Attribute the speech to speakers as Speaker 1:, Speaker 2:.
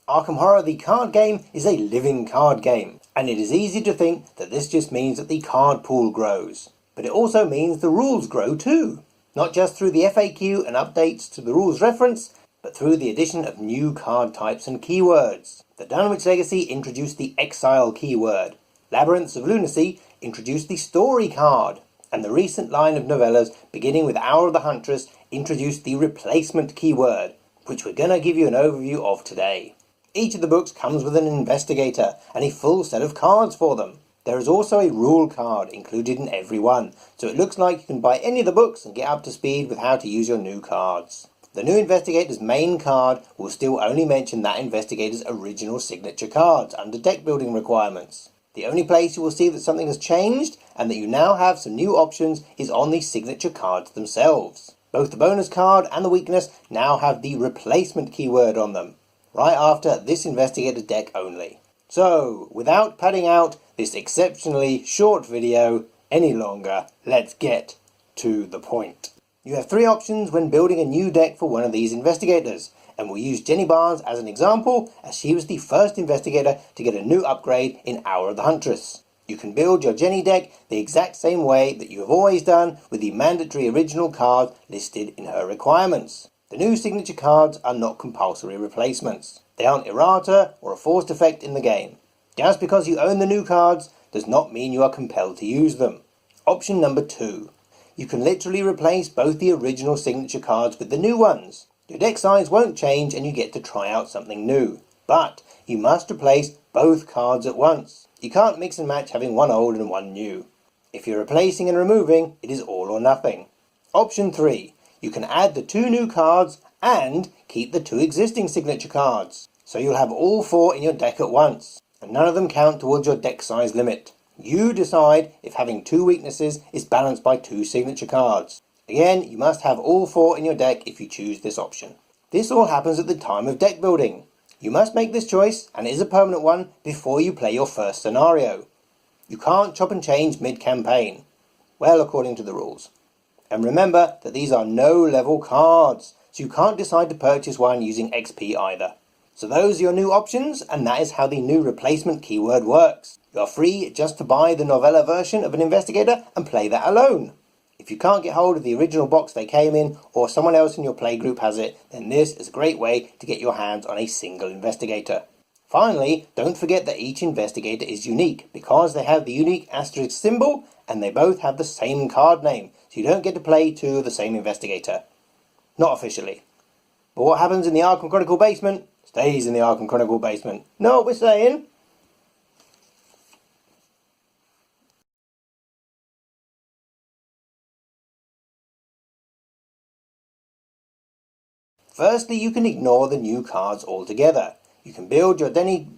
Speaker 1: Arkham Horror the card game is a living card game, and it is easy to think that this just means that the card pool grows. But it also means the rules grow too, not just through the FAQ and updates to the rules reference, but through the addition of new card types and keywords. The Dunwich Legacy introduced the Exile keyword, Labyrinths of Lunacy introduced the Story card, and the recent line of novellas, beginning with Hour of the Huntress, introduced the Replacement keyword, which we're going to give you an overview of today. Each of the books comes with an investigator and a full set of cards for them. There is also a rule card included in every one, so it looks like you can buy any of the books and get up to speed with how to use your new cards. The new investigator's main card will still only mention that investigator's original signature cards under deck building requirements. The only place you will see that something has changed and that you now have some new options is on the signature cards themselves. Both the bonus card and the weakness now have the replacement keyword on them, right after this investigator deck only. So, without padding out this exceptionally short video any longer, let's get to the point. You have three options when building a new deck for one of these investigators, and we'll use Jenny Barnes as an example, as she was the first investigator to get a new upgrade in Hour of the Huntress. You can build your Jenny deck the exact same way that you have always done, with the mandatory original cards listed in her requirements. The new signature cards are not compulsory replacements. They aren't errata or a forced effect in the game. Just because you own the new cards does not mean you are compelled to use them. Option number 2. You can literally replace both the original signature cards with the new ones. Your deck size won't change and you get to try out something new. But you must replace both cards at once. You can't mix and match having one old and one new. If you're replacing and removing, it is all or nothing. Option 3. You can add the 2 new cards and keep the 2 existing signature cards. So you'll have all 4 in your deck at once, and none of them count towards your deck size limit. You decide if having 2 weaknesses is balanced by 2 signature cards. Again, you must have all 4 in your deck if you choose this option. This all happens at the time of deck building. You must make this choice, and it is a permanent one, before you play your first scenario. You can't chop and change mid-campaign. Well, according to the rules. And remember that these are no-level cards, so you can't decide to purchase one using XP either. So those are your new options, and that is how the new replacement keyword works. You are free just to buy the novella version of an investigator and play that alone. If you can't get hold of the original box they came in, or someone else in your playgroup has it, then this is a great way to get your hands on a single investigator. Finally, don't forget that each investigator is unique, because they have the unique asterisk symbol, and they both have the same card name, so you don't get to play 2 of the same investigator. Not officially. But what happens in the Arkham Chronicle basement, stays in the Arkham Chronicle basement. Know what we're saying? Firstly, you can ignore the new cards altogether. You can build your Denny...